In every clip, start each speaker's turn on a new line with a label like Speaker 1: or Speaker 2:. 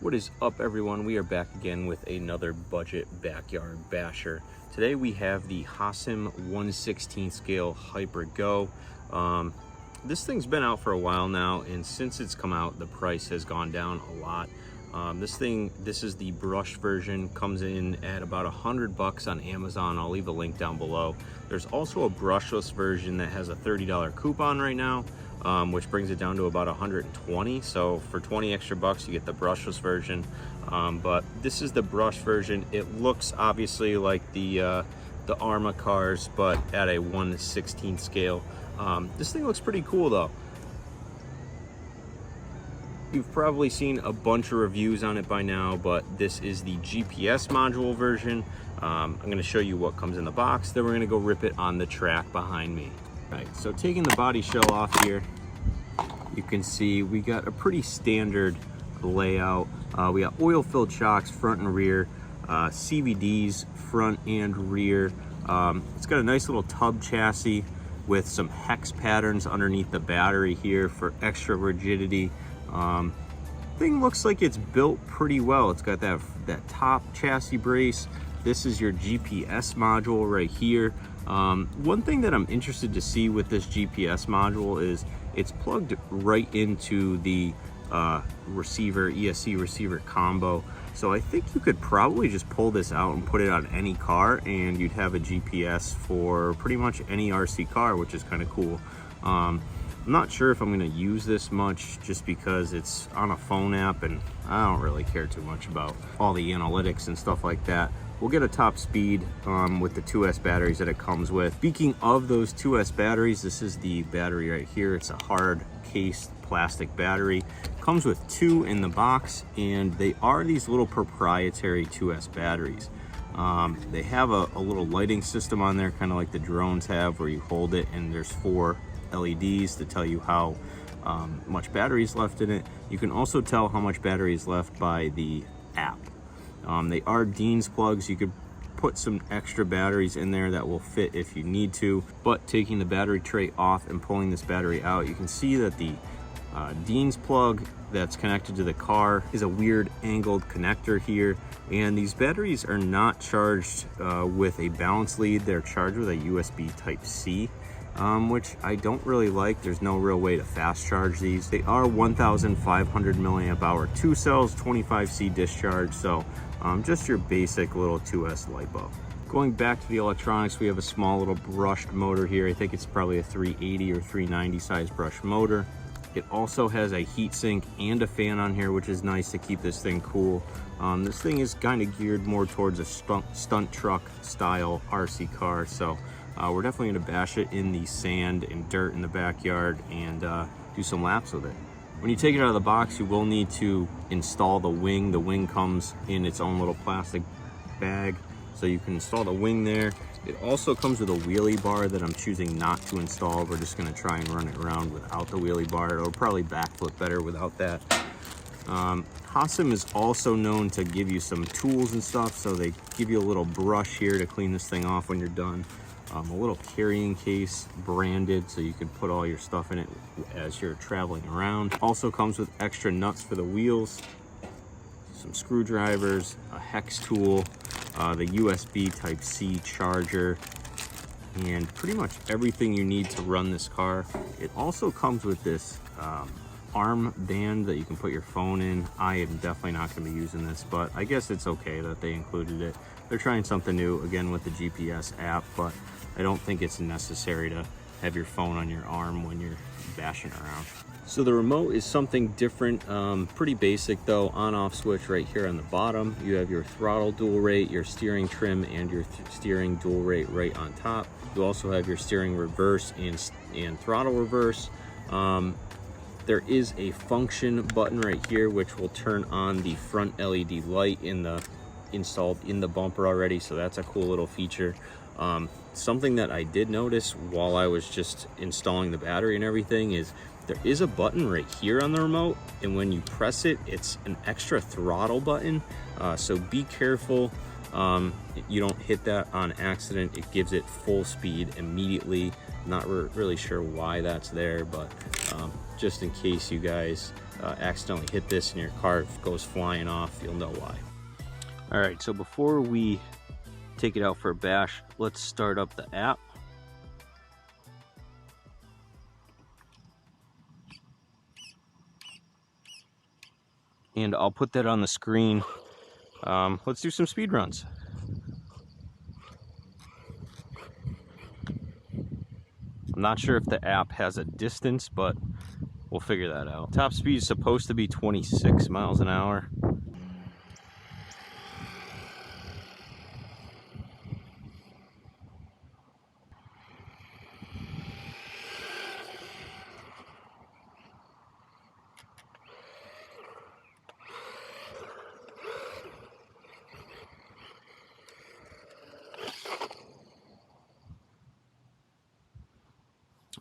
Speaker 1: What is up, everyone? We are back again with another budget backyard basher. Today we have the H16 1/16 scale HyperGo. This thing's been out for a while now, and since it's come out, the price has gone down a lot. This is the brush version, comes in at about $100 on Amazon. I'll leave a link down below. There's also a brushless version that has a $30 coupon right now, which brings it down to about $120. So for 20 extra bucks, you get the brushless version. But this is the brush version. It looks obviously like the Arma cars, but at a 1/16 scale. This thing looks pretty cool though. You've probably seen a bunch of reviews on it by now, but this is the GPS module version. I'm gonna show you what comes in the box, then we're gonna go rip it on the track behind me. All right, so taking the body shell off here, you can see we got a pretty standard layout. We got oil-filled shocks front and rear, CVDs front and rear. It's got a nice little tub chassis with some hex patterns underneath the battery here for extra rigidity. Thing looks like it's built pretty well. It's got that top chassis brace. This is your GPS module right here. One thing that I'm interested to see with this GPS module is it's plugged right into the receiver, ESC receiver combo. So I think you could probably just pull this out and put it on any car and you'd have a GPS for pretty much any RC car, which is kind of cool. I'm not sure if I'm going to use this much just because it's on a phone app and I don't really care too much about all the analytics and stuff like that. We'll get a top speed with the 2S batteries that it comes with. Speaking of those 2S batteries, this is the battery right here. It's a hard cased plastic battery. Comes with 2 in the box, and they are these little proprietary 2S batteries. They have a little lighting system on there, kind of like the drones have, where you hold it and there's 4 LEDs to tell you how much battery is left in it. You can also tell how much battery is left by the app. They are Dean's plugs. You could put some extra batteries in there that will fit if you need to, but taking the battery tray off and pulling this battery out, you can see that the Dean's plug that's connected to the car is a weird angled connector here, and these batteries are not charged with a balance lead. They're charged with a USB Type-C, which I don't really like. There's no real way to fast charge these. They are 1,500 milliamp hour 2 cells, 25C discharge, so just your basic little 2S Lipo. Going back to the electronics, we have a small little brushed motor here. I think it's probably a 380 or 390 size brush motor. It also has a heatsink and a fan on here, which is nice to keep this thing cool. This thing is kind of geared more towards a stunt truck style RC car, so we're definitely going to bash it in the sand and dirt in the backyard and do some laps with it. When you take it out of the box, you will need to install the wing. The wing comes in its own little plastic bag, so you can install the wing there. It also comes with a wheelie bar that I'm choosing not to install. We're just going to try and run it around without the wheelie bar. It'll probably backflip better without that. H16 is also known to give you some tools and stuff, so they give you a little brush here to clean this thing off when you're done. A little carrying case branded so you can put all your stuff in it as you're traveling around. Also comes with extra nuts for the wheels, some screwdrivers, a hex tool, the USB Type-C charger, and pretty much everything you need to run this car. It also comes with this arm band that you can put your phone in. I am definitely not going to be using this, but I guess it's okay that they included it. They're trying something new again with the GPS app, but I don't think it's necessary to have your phone on your arm when you're bashing around. So the remote is something different, pretty basic though. On-off switch right here on the bottom. You have your throttle dual rate, your steering trim, and your steering dual rate right on top. You also have your steering reverse and throttle reverse. There is a function button right here which will turn on the front LED light installed in the bumper already, so that's a cool little feature. Something that I did notice while I was just installing the battery and everything is there is a button right here on the remote, and when you press it, it's an extra throttle button, so be careful you don't hit that on accident. It gives it full speed immediately. Not really sure why that's there, but just in case you guys accidentally hit this and your car goes flying off, you'll know why. All right, so before we take it out for a bash, let's start up the app. And I'll put that on the screen. Let's do some speed runs. I'm not sure if the app has a distance, but we'll figure that out. Top speed is supposed to be 26 miles an hour.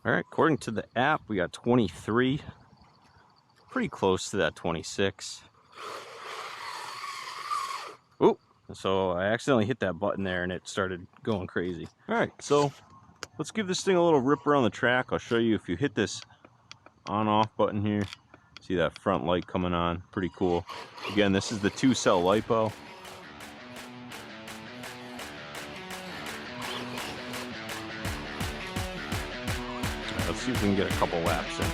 Speaker 1: All right, according to the app, we got 23. Pretty close to that 26. Oh, so I accidentally hit that button there and it started going crazy. All right, so let's give this thing a little rip around the track. I'll show you if you hit this on-off button here. See that front light coming on, pretty cool. Again, this is the 2-cell Lipo. Let's see if we can get a couple laps in.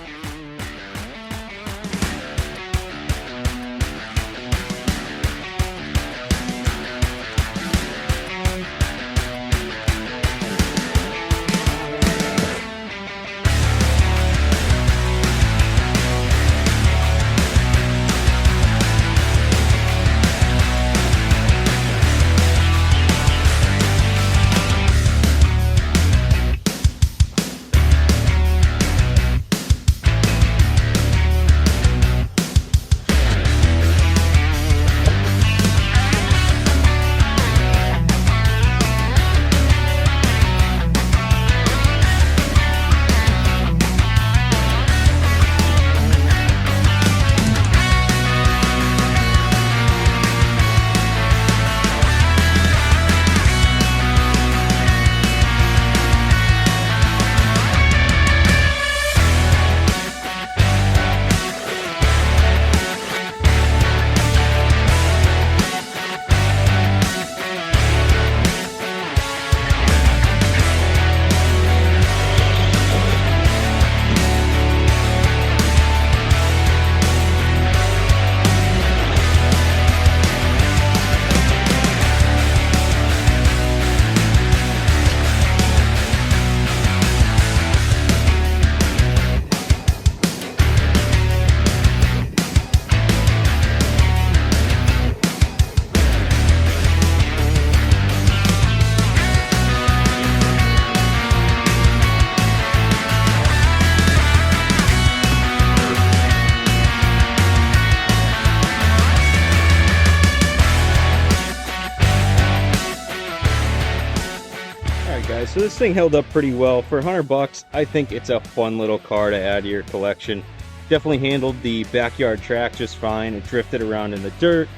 Speaker 1: So this thing held up pretty well. For $100, I think it's a fun little car to add to your collection. Definitely handled the backyard track just fine. It drifted around in the dirt,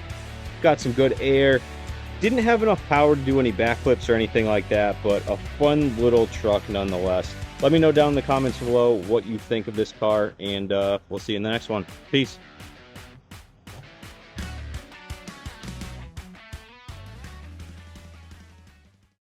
Speaker 1: got some good air. Didn't have enough power to do any backflips or anything like that, but a fun little truck nonetheless. Let me know down in the comments below what you think of this car, and we'll see you in the next one. Peace.